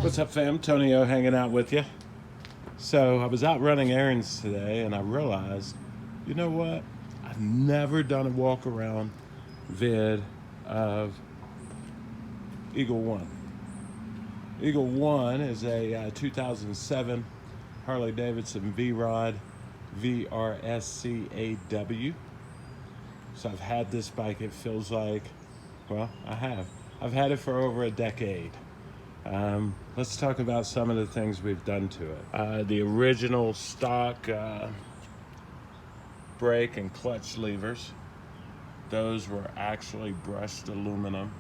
What's up, fam? Tony O hanging out with you. So I was out running errands today and I realized, you know what? I've never done a walk around vid of Eagle One. Eagle One is a 2007 Harley-Davidson V-Rod VRSCAW. So I've had this bike, it feels like, well, I've had it for over a decade. Let's talk about some of the things we've done to it. The original stock brake and clutch levers, those were actually brushed aluminum.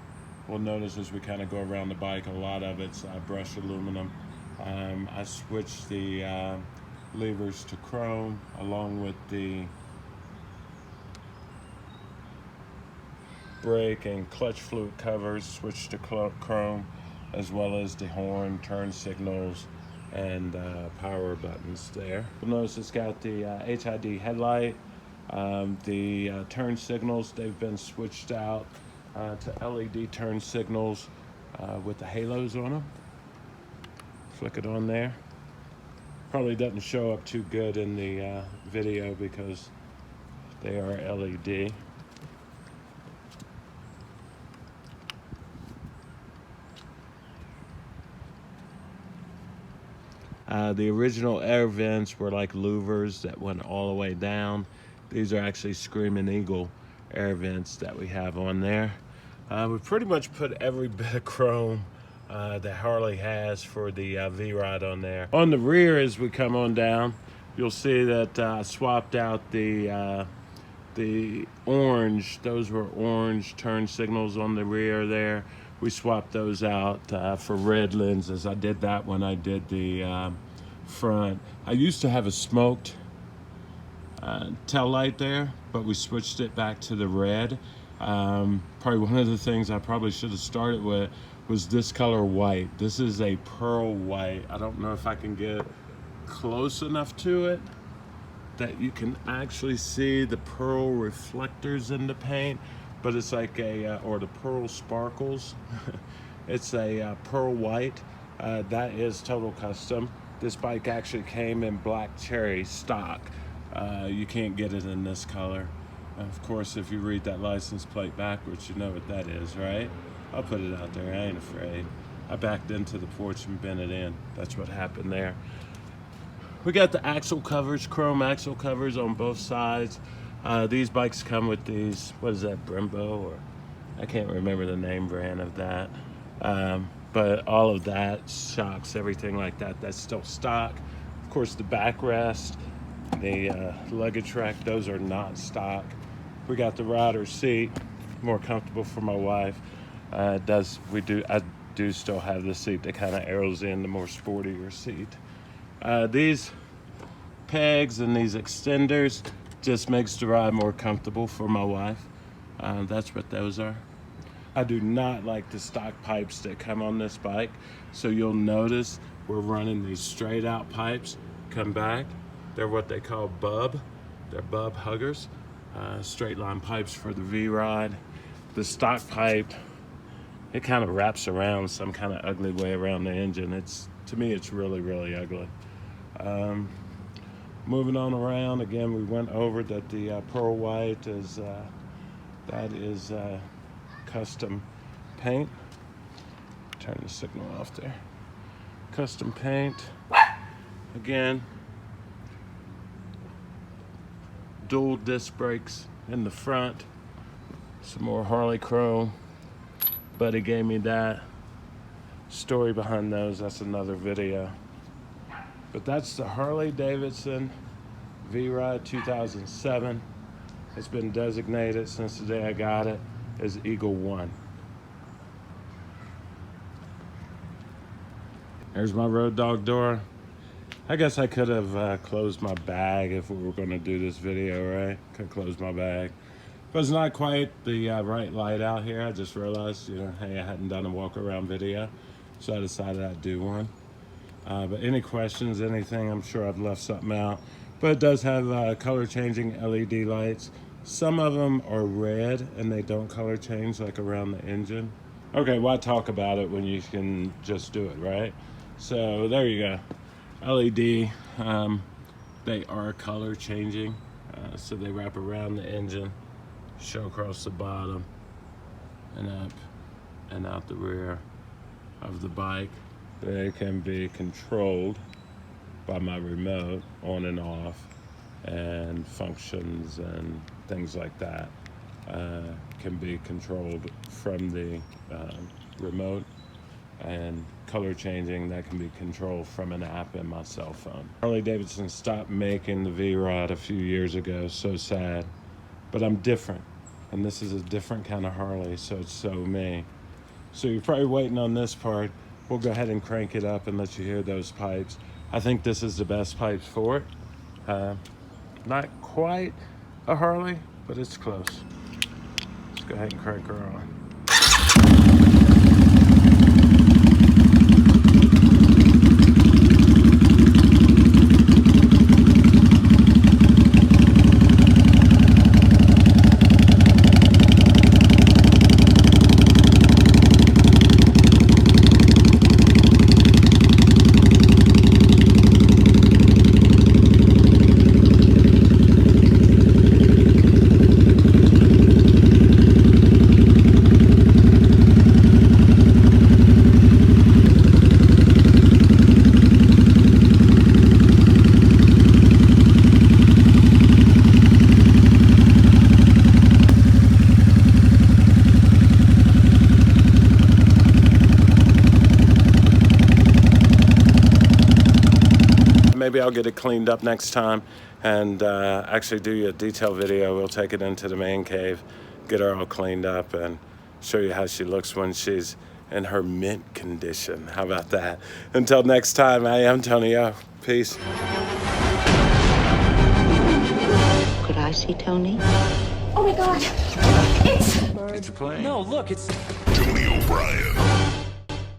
We'll notice as we kind of go around the bike, a lot of it's brushed aluminum. I switched the levers to chrome along with the brake and clutch fluid covers, switched to chrome, as well as the horn, turn signals, and power buttons there. You'll notice it's got the HID headlight. The turn signals, they've been switched out to LED turn signals with the halos on them. Flick it on there. Probably doesn't show up too good in the video because they are LED. The original air vents were like louvers that went all the way down. These are actually Screaming Eagle air vents that we have on there. We pretty much put every bit of chrome that Harley has for the V-Rod on there. On the rear, as we come on down, you'll see that I swapped out the orange. Those were orange turn signals on the rear there. We swapped those out for red lenses. I did that when I did the front. I used to have a smoked tail light there, but we switched it back to the red. Probably one of the things I probably should have started with was this color white. This is a pearl white. I don't know if I can get close enough to it that you can actually see the pearl reflectors in the paint, but it's like or the pearl sparkles. It's a pearl white. That is total custom. This bike actually came in black cherry stock. You can't get it in this color. Of course, if you read that license plate backwards, you know what that is, right? I'll put it out there, I ain't afraid. I backed into the porch and bent it in. That's what happened there. We got the axle covers, chrome axle covers on both sides. These bikes come with these, what is that, Brembo? Or I can't remember the name brand of that. But all of that, shocks, everything like that, that's still stock. Of course, the backrest, the luggage rack, those are not stock. We got the rider seat, more comfortable for my wife. I do still have the seat that kind of arrows in the more sportier seat. These pegs and these extenders just makes the ride more comfortable for my wife. That's what those are. I do not like the stock pipes that come on this bike. So you'll notice we're running these straight out pipes, come back. They're what they call Bubb. They're Bubb Huggers. Straight line pipes for the V-Rod. The stock pipe, it kind of wraps around some kind of ugly way around the engine. To me, it's really, really ugly. Moving on around, again, we went over that the pearl white is, that is custom paint. Turn the signal off there. Custom paint. Again, dual disc brakes in the front. Some more Harley chrome. Buddy gave me that. Story behind those, that's another video. But that's the Harley-Davidson V-Rod 2007. It's been designated since the day I got it as Eagle One. There's my road dog door. I guess I could have closed my bag if we were going to do this video, right? Could close my bag. But it's not quite the right light out here. I just realized, hey, I hadn't done a walk around video, so I decided I'd do one. But any questions, anything, I'm sure I've left something out. But it does have color changing LED lights. Some of them are red and they don't color change, like around the engine. Okay, why talk about it when you can just do it, right? So there you go. LED. They are color changing. So they wrap around the engine, show across the bottom, and up and out the rear of the bike. They can be controlled by my remote on and off, and functions and things like that can be controlled from the remote, and color changing that can be controlled from an app in my cell phone. Harley-Davidson stopped making the V-Rod a few years ago, so sad, but I'm different, and this is a different kind of Harley, so it's so me. So you're probably waiting on this part. We'll go ahead and crank it up and let you hear those pipes. I think this is the best pipes for it. Not quite a Harley, but it's close. Let's go ahead and crank her on. Maybe I'll get it cleaned up next time and actually do you a detail video. We'll take it into the man cave, get her all cleaned up, and show you how she looks when she's in her mint condition. How about that? Until next time, I am Tony O. Peace. Could I see Tony? Oh my God! It's a plane. No, look, it's Tony O'Brien.